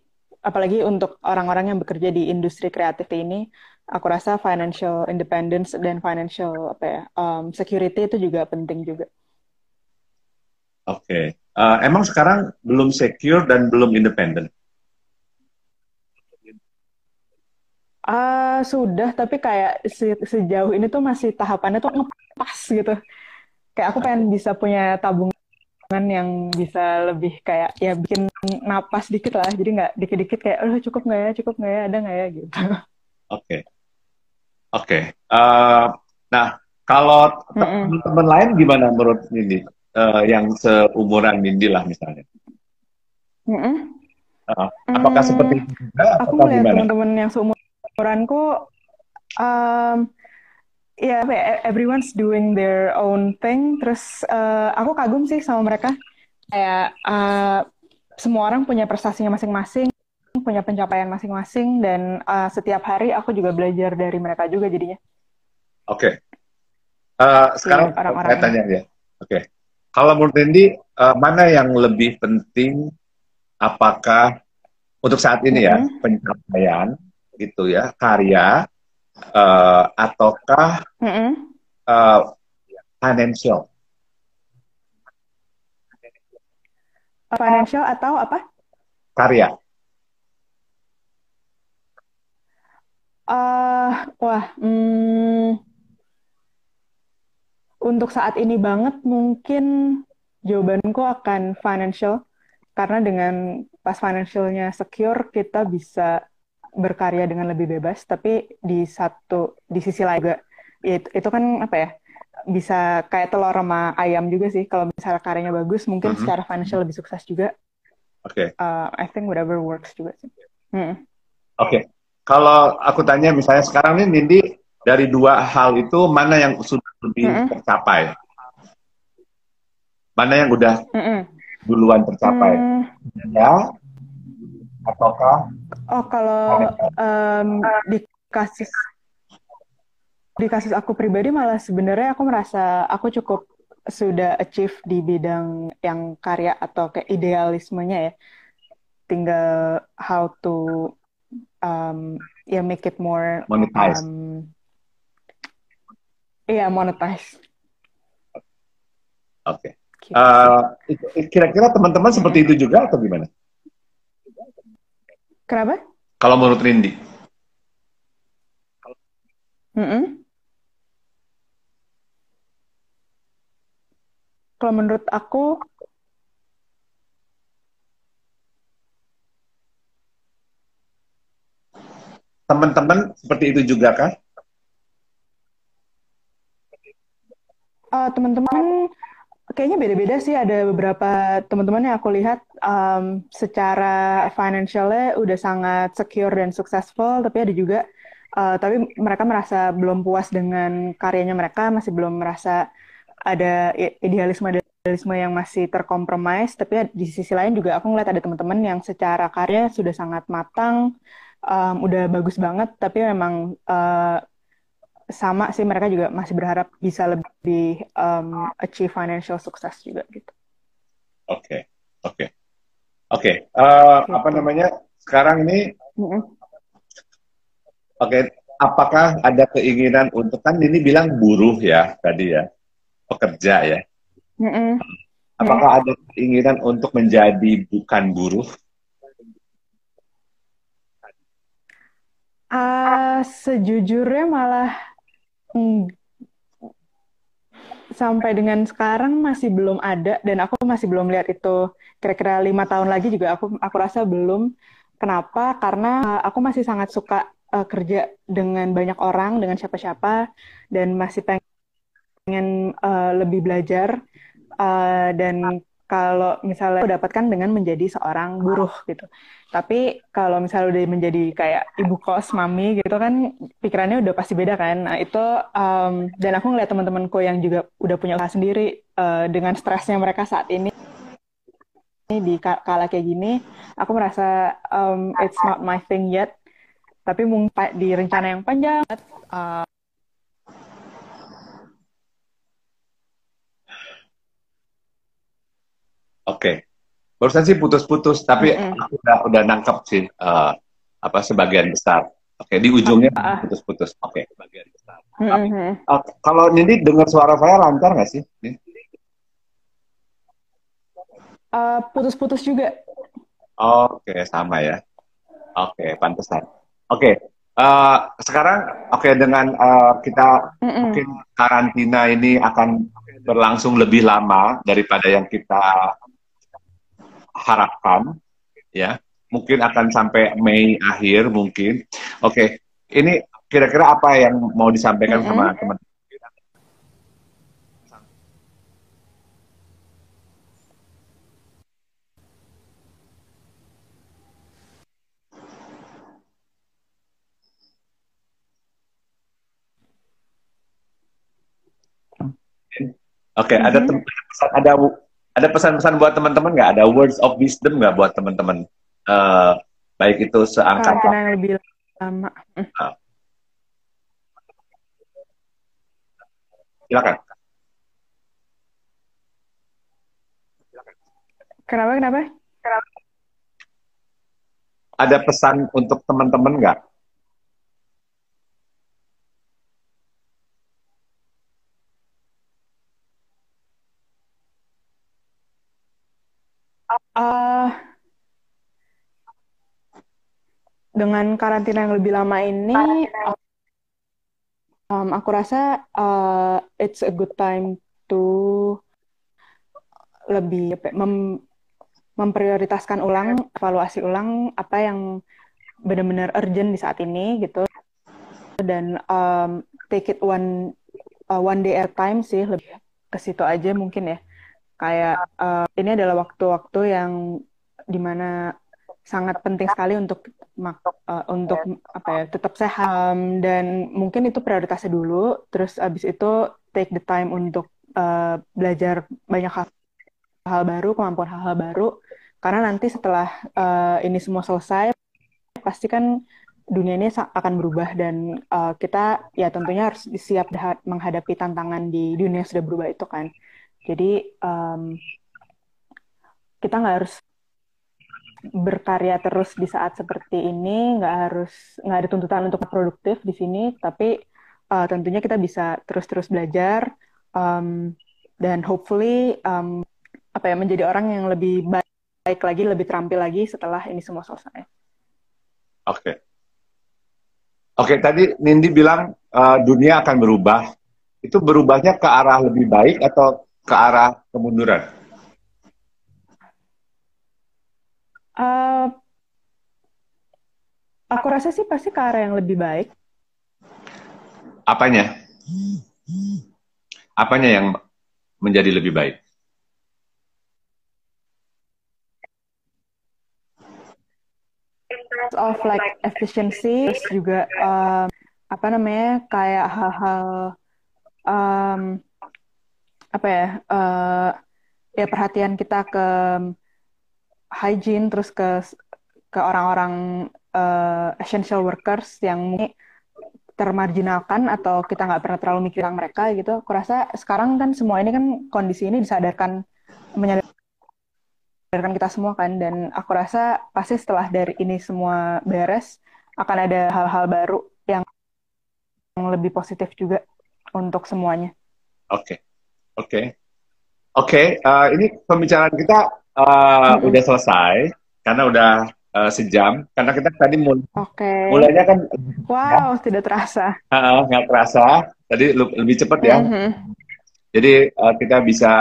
apalagi untuk orang-orang yang bekerja di industri kreatif ini. Aku rasa financial independence dan financial apa ya security itu juga penting juga. Oke. Emang sekarang belum secure dan belum independen. Sudah, tapi kayak sejauh ini tuh masih tahapannya tuh ngepas gitu. Kayak aku pengen bisa punya tabungan yang bisa lebih kayak ya bikin napas dikit lah. Jadi nggak dikit-dikit kayak, cukup nggak ya, ada nggak ya gitu. Oke, oke. Nah, kalau Mm-mm. teman-teman lain gimana menurut Nindi? Yang seumuran Nindi lah misalnya. Mm-mm. Apakah seperti Hmm, itu juga, aku ataukah melihat gimana? teman-teman yang seumuranku, um, ya apa ya, everyone's doing their own thing. Terus aku kagum sih sama mereka. Kayak semua orang punya prestasinya masing-masing, punya pencapaian masing-masing, dan setiap hari aku juga belajar dari mereka juga jadinya. Oke. Si Sekarang orang-orang saya ini. tanya ya. Oke. Kalau menurut Nindi, mana yang lebih penting? Apakah untuk saat ini ya Mm-mm. pencapaian gitu ya karya, ataukah Mm-mm. eh, financial Financial atau apa? karya? Wah, untuk saat ini banget mungkin jawabanku akan financial. Karena dengan pas financialnya secure, kita bisa berkarya dengan lebih bebas. Tapi di sisi lain juga, ya itu kan apa ya, bisa kayak telur sama ayam juga sih. Kalau misalnya karyanya bagus, mungkin Mhm. secara financial lebih sukses juga. Oke, I think whatever works juga sih. Hmm. oke. Kalau aku tanya misalnya sekarang nih Nindi, dari dua hal itu mana yang sudah lebih Mm-mm. tercapai? Mana yang udah Mm-mm. duluan tercapai? Hmm. Ya, ataukah Oh, kalau financial? di kasus aku pribadi malah sebenarnya aku merasa aku cukup sudah achieve di bidang yang karya atau kayak idealismenya ya. Tinggal how to ya make it more Monetize. ya monetize Oke. gitu sih. Kira-kira teman-teman seperti Mm-mm. itu juga atau gimana? Kenapa? Kalau menurut Nindi? Mm-mm. Kalau menurut aku Teman-teman seperti itu juga kah? teman-teman kayaknya beda-beda sih. Ada beberapa teman-teman yang aku lihat secara financialnya udah sangat secure dan successful, tapi ada juga Tapi mereka merasa belum puas dengan karyanya mereka, masih belum merasa ada idealisme yang masih terkompromis. Tapi di sisi lain juga aku ngeliat ada teman-teman yang secara karya sudah sangat matang, udah bagus banget, tapi memang sama sih mereka juga masih berharap bisa lebih achieve financial success juga gitu. Oke, oke, oke. Apa Gitu. namanya? Sekarang ini, Mm-mm. oke, apakah ada keinginan untuk, kan ini bilang buruh ya tadi ya, pekerja ya. Mm-mm. Mm-mm. Apakah ada keinginan untuk menjadi bukan buruh? Sejujurnya malah mm, sampai dengan sekarang masih belum ada dan aku masih belum lihat itu kira-kira 5 tahun lagi juga aku rasa belum. Kenapa? Karena aku masih sangat suka kerja dengan banyak orang, dengan siapa-siapa dan masih pengen lebih belajar. Dan kalau misalnya aku dapatkan dengan menjadi seorang buruh gitu. Tapi kalau misalnya udah menjadi kayak ibu kos, mami gitu kan, pikirannya udah pasti beda kan. Nah itu, dan aku ngeliat teman-temanku yang juga udah punya usaha sendiri, dengan stresnya mereka saat ini di kala kayak gini, aku merasa it's not my thing yet. Tapi mungkin di rencana yang panjang, uh, Oke, barusan sih putus-putus, tapi mm-mm. aku udah nangkep sih apa sebagian besar. Oke, di ujungnya putus-putus. Oke, sebagian besar. Oke. Mm-mm. Kalau Nindi dengar suara saya lancar nggak sih? Putus-putus juga. Oke, sama ya. Oke, pantesan. Oke, sekarang oke dengan kita Mm-mm. mungkin karantina ini akan berlangsung lebih lama daripada yang kita harapkan, ya. Mungkin akan sampai Mei akhir mungkin. Oke, ini kira-kira apa yang mau disampaikan sama Mm-mm. teman? Oke, Mhm. ada pesan-pesan buat teman-teman nggak? Ada words of wisdom nggak buat teman-teman? Eh, Baik itu seangkatan. Karantina yang lebih lama. Silakan. Kenapa? Kenapa? Ada pesan untuk teman-teman nggak? Eh, dengan karantina yang lebih lama ini, aku rasa it's a good time to lebih apa ya, memprioritaskan ulang, evaluasi ulang apa yang benar-benar urgent di saat ini gitu, dan take it one day at a time sih, lebih ke situ aja mungkin ya. Kayak ini adalah waktu-waktu yang dimana sangat penting sekali untuk untuk apa ya tetap sehat. Dan mungkin itu prioritasnya dulu. Terus abis itu take the time untuk belajar banyak hal baru, kemampuan hal-hal baru. Karena nanti setelah ini semua selesai, pasti kan dunia ini akan berubah dan kita ya tentunya harus siap menghadapi tantangan di dunia yang sudah berubah itu kan. Jadi kita berkarya terus di saat seperti ini, nggak ada tuntutan untuk produktif di sini, tapi tentunya kita bisa terus-terus belajar, um, dan hopefully apa ya menjadi orang yang lebih baik lagi, lebih terampil lagi setelah ini semua selesai. Oke. Oke, tadi Nindi bilang dunia akan berubah. Itu berubahnya ke arah lebih baik atau ke arah kemunduran? Uh, aku rasa sih pasti ke arah yang lebih baik. Apanya? Apanya yang menjadi lebih baik? Of like efficiency, terus juga apa namanya, kayak hal-hal em, apa ya, ya perhatian kita ke hygiene, terus ke orang-orang essential workers yang mungkin termarginalkan atau kita nggak pernah terlalu mikir tentang mereka gitu. Aku rasa sekarang kan semua ini kan kondisi ini menyadarkan kita semua kan, dan aku rasa pasti setelah dari ini semua beres akan ada hal-hal baru yang lebih positif juga untuk semuanya. Oke, oke, oke. Ini pembicaraan kita Mm-mm. udah selesai karena udah sejam. Karena kita tadi Oke. mulainya kan ya, Wow, tidak terasa. nggak terasa. Tadi lebih cepat ya. Mhm. Jadi kita bisa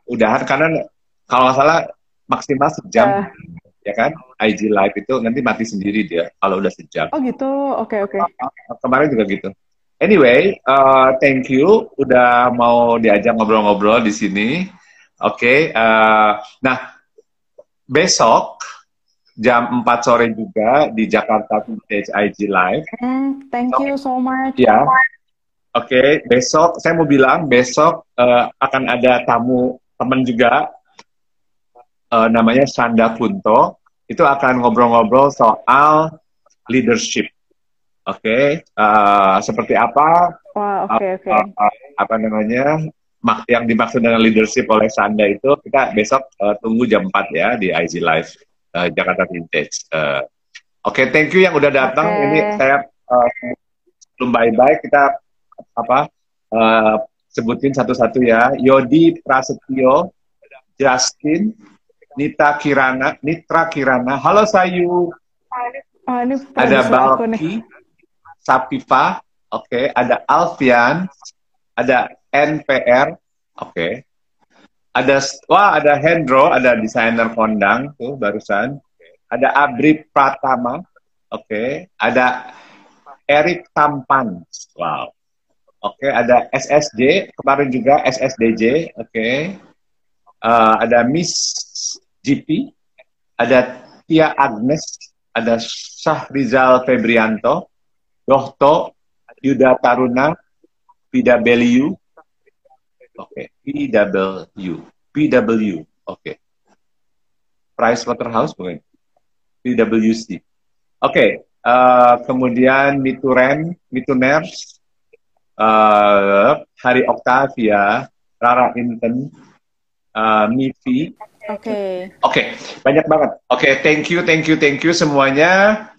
udahan karena kalau nggak salah maksimal sejam Ya. ya kan? IG live itu nanti mati sendiri dia kalau udah sejam. Oh gitu, oke oke. Kemarin juga gitu. Anyway, thank you udah mau diajak ngobrol-ngobrol di sini. Oke, nah besok jam 4 sore juga di Jakarta Vintage IG Live. Thank you so much. Ya, oke. Besok saya mau bilang besok akan ada tamu teman juga namanya Sanda Punto. Itu akan ngobrol-ngobrol soal leadership. Oke, seperti apa Wah, oke oke. apa namanya yang dimaksud dengan leadership oleh Sanda itu kita besok tunggu jam 4 ya di IG Live Jakarta Vintage. Oke, thank you yang udah Oke. datang. Ini saya belum bye-bye kita apa sebutin satu-satu ya. Yodi Prasetyo, Justin, Nitra Kirana. Halo Sayu. Oh, ini Ada produser aku nih. Balki, Sapifa, oke. Ada Alfian, ada NPR, oke. Ada Hendro, ada desainer kondang tuh barusan. Ada Abri Pratama, oke. Ada Erik Tampan, wow. Oke, ada SSJ, kemarin juga SSDJ, oke. Ada Miss GP, ada Tia Agnes, ada Syahrizal Febrianto, Dohto, Yuda Taruna, PW, oke, PW, oke. Price Waterhouse bukan? PwC. Oke, kemudian Mituners, Hari Octavia, Rara Inten, Mifi. Oke. Oke, banyak banget. Oke, thank you semuanya.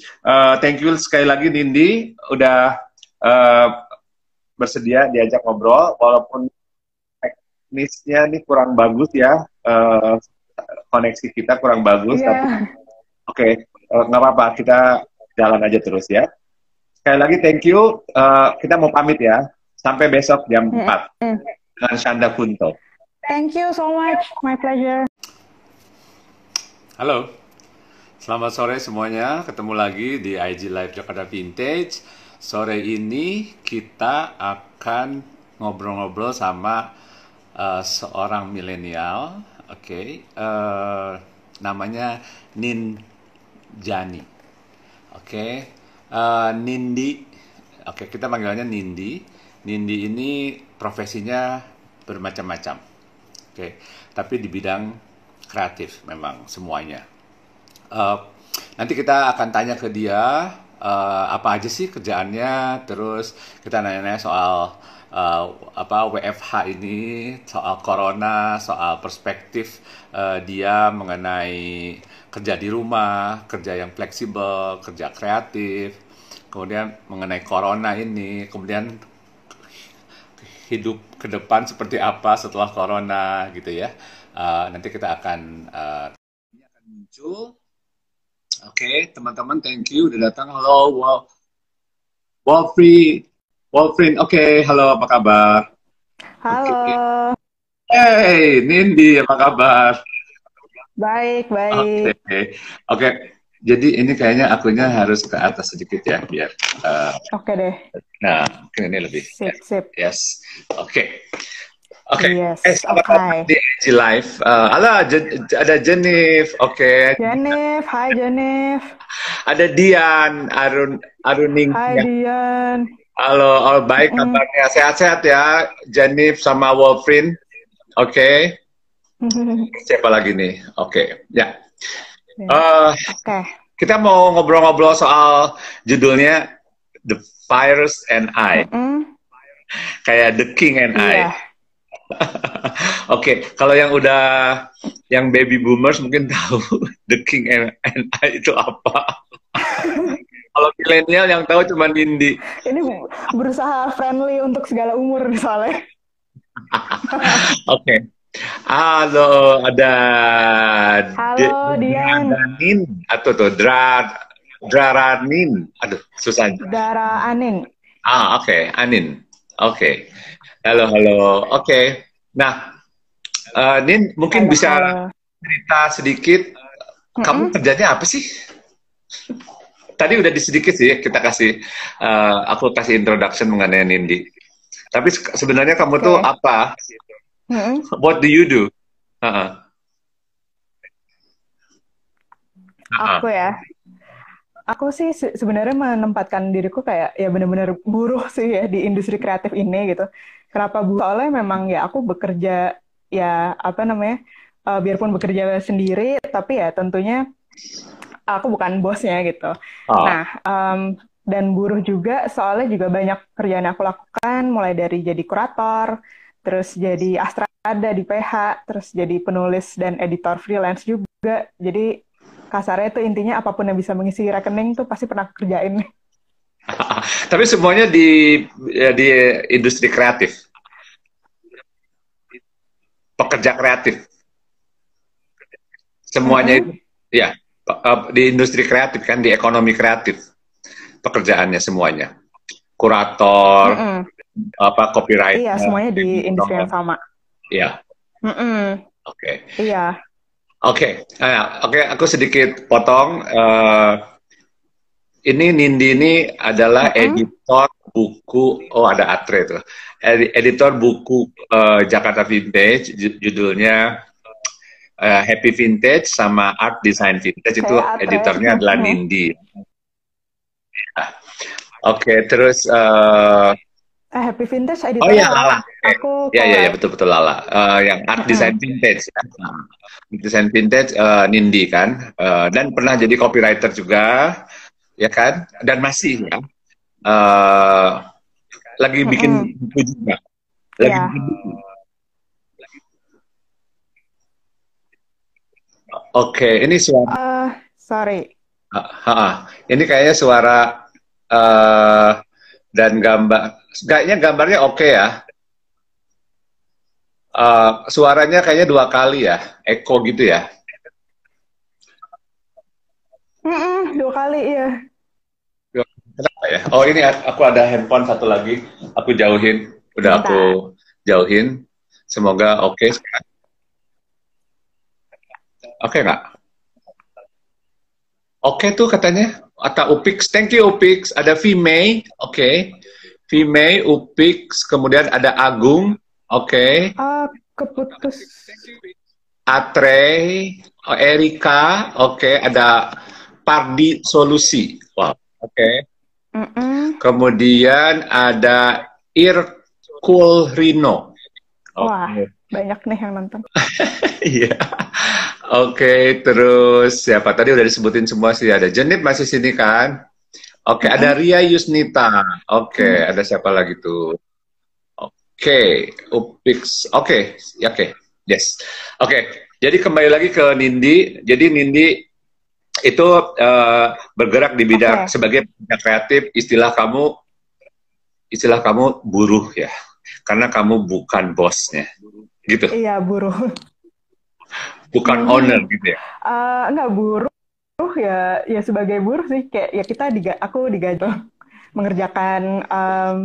Thank you sekali lagi Nindi udah bersedia diajak ngobrol, walaupun teknisnya nih kurang bagus ya, koneksi kita kurang bagus, tapi Iya. oke, nggak apa-apa, kita jalan aja terus ya. Sekali lagi thank you, kita mau pamit ya, sampai besok jam 4 dengan Shanda Kunto. Thank you so much, my pleasure. Halo, selamat sore semuanya, ketemu lagi di IG Live Jakarta Vintage. Sore ini kita akan ngobrol-ngobrol sama seorang milenial, oke, namanya Ninjani, oke, Nindi, oke, kita panggilannya Nindi. Nindi ini profesinya bermacam-macam, oke, tapi di bidang kreatif memang semuanya. Nanti kita akan tanya ke dia apa aja sih kerjaannya, terus kita nanya-nanya soal WFH ini, soal corona, soal perspektif dia mengenai kerja di rumah, kerja yang fleksibel, kerja kreatif, kemudian mengenai corona ini, kemudian hidup ke depan seperti apa setelah corona gitu ya. Nanti kita akan ini akan muncul. Oke, teman-teman, thank you udah datang. Halo, Wolfrin. Oke, halo, apa kabar? Halo. Hey, Nindi, apa kabar? Baik, baik. Oke. Jadi ini kayaknya akunya harus ke atas sedikit ya, biar. Oke deh. Nah, mungkin ini lebih. Sip. Yes. Oke. Yes, Selamat datang di IG Live. Halo, ada Jenif. Oke. Jenif, hai Jenif. Ada Dian, Aruning. Hai Dian. Halo, all baik Mm-mm. kabarnya. Sehat-sehat ya, Janif sama Wolfrin. Oke, siapa lagi nih? Oke, ya. Ya. Eh, Oke. kita mau ngobrol-ngobrol soal judulnya The Virus and I, Mm-mm. kayak The King and I. Iya. Oke, kalau yang baby boomers mungkin tahu The King and I itu apa. Kalau milenial yang tahu cuma Nindi. Ini berusaha friendly untuk segala umur soalnya. Oke. Halo, ada Halo Dian, Dradanin atau tuh Draranin. Aduh, susah. Dara Anin. Oke, Anin. Oke. Halo, halo. Oke. Nah, Nin mungkin Halo, bisa halo. cerita sedikit. Kamu Mm-mm. kerjanya apa sih? Tadi udah sedikit sih kita aku kasih introduction mengenai Nindi. Tapi sebenarnya kamu tuh Oke. apa? Mm-mm. What do you do? Uh-uh. Aku Uh-uh. ya, aku sih sebenarnya menempatkan diriku kayak ya benar-benar buruh sih ya di industri kreatif ini gitu. Kenapa buruh? Soalnya memang ya aku bekerja ya apa namanya, biarpun bekerja sendiri, tapi ya tentunya aku bukan bosnya gitu. Oh, Nah, dan buruh juga soalnya juga banyak kerjaan yang aku lakukan, mulai dari jadi kurator, terus jadi astrada di PH, terus jadi penulis dan editor freelance juga. Jadi kasarnya itu intinya apapun yang bisa mengisi rekening tuh pasti pernah kerjain. tapi semuanya di industri kreatif, pekerja kreatif, semuanya itu Mm-mm, ya di industri kreatif kan, di ekonomi kreatif pekerjaannya semuanya, kurator, mm-mm. apa Iya, copywriter, semuanya di industri editor, yang sama. ya, Mm-mm, oke, iya. oke, oke, aku sedikit potong. Ini Nindi ini adalah Mm-mm, editor buku, oh ada Atre tuh, editor buku Jakarta Vintage, judulnya Happy Vintage sama Art Design Vintage, itu kayak Atre. editornya adalah Nindi. Oke, terus Happy Vintage oh editornya ya Lala. Lala, Aku ya ya ya collab. betul betul Lala. Yang Art Design Mm-mm. Vintage, ya. Design Vintage Nindi kan, dan pernah jadi copywriter juga, ya kan, dan masih ya eh, lagi bikin Mm-mm. buku juga, lagi Iya. bikin buku. Oke, ini suara, Sorry. ini kayaknya suara eh dan kayaknya gambarnya oke ya. Suaranya kayaknya dua kali ya, echo gitu ya. Mm-mm, 2 kali ya. Kenapa ya? Oh ini aku ada handphone satu lagi, aku jauhin, udah aku Sebentar. jauhin. Semoga oke. Oke nggak? Oke tuh katanya. Atau Upix, thank you Upix. Ada Vimay, oke. Vimay, Upix, kemudian ada Agung, oke. Keputus. Atre, Erika, oke. Ada Pardi Solusi, wow, oke. Mm-mm. Kemudian ada Irkul Rino, Wah, oke. banyak nih yang nonton. Iya. Oke, terus siapa tadi udah disebutin semua sih, ada Jenip masih sini kan? Oke, ada Mm-mm. Ria Yusnita. Oke, ada siapa lagi tuh? Oke, Upix. Oke, ya, oke. Yes. Oke, jadi kembali lagi ke Nindi. Jadi Nindi itu bergerak di bidang Oke. sebagai pekerja kreatif, istilah kamu buruh ya. Karena kamu bukan bosnya. Gitu. Iya, buruh. Bukan owner gitu ya. Enggak buruh ya, ya sebagai buruh sih kayak ya aku digaji mengerjakan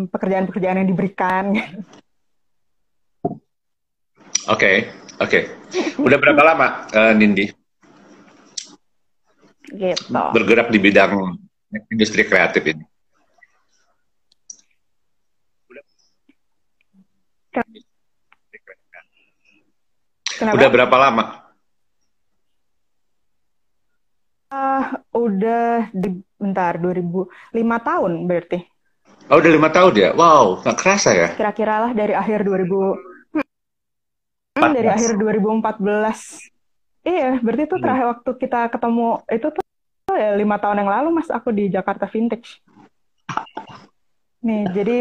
pekerjaan-pekerjaan yang diberikan. Oke, oke. Udah berapa lama Nindi Gitu. bergerak di bidang industri kreatif ini? Udah Kenapa? berapa lama? Udah bentar 2005 tahun berarti. Oh, udah 5 tahun ya? Wow, nggak kerasa ya? Kira-kira lah dari akhir 2000, dari akhir 14. 2014. Iya, berarti itu Hmm. terakhir waktu kita ketemu itu tuh ya 5 tahun yang lalu Mas, aku di Jakarta Vintage. Nih, jadi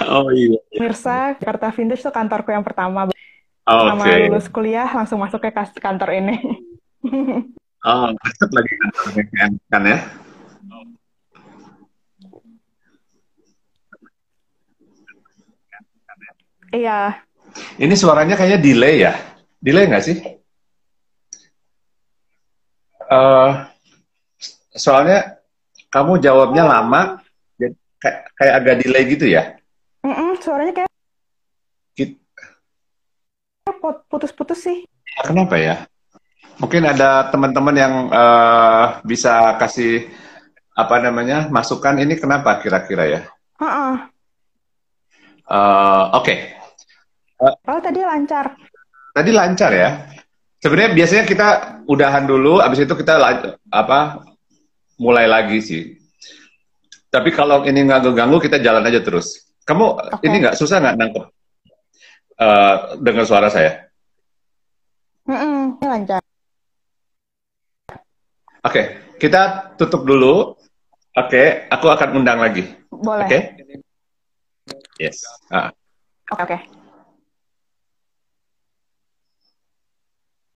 Oh iya. pemirsa, Jakarta Vintage tuh kantorku yang pertama. Pertama Oke. lulus kuliah langsung masuk ke kantor ini. Oh, dekat lagi kan ya? Iya, Ini suaranya kayaknya delay ya? Delay nggak sih? Eh, soalnya kamu jawabnya lama, jadi kayak agak delay gitu ya? suaranya kayak Git- putus-putus sih. Kenapa ya? Mungkin ada teman-teman yang bisa kasih apa namanya masukan ini kenapa kira-kira ya? Heeh. Oke. Eh, Oh, tadi lancar. tadi lancar ya. Sebenarnya biasanya kita udahan dulu, abis itu kita apa mulai lagi sih. Tapi kalau ini nggak ganggu, kita jalan aja terus. Kamu ini Oke. nggak susah nggak nangkep dengar suara saya? Ini lancar. Oke, kita tutup dulu. Oke, aku akan undang lagi. Boleh. Oke, yes. Ah. Oke, oke.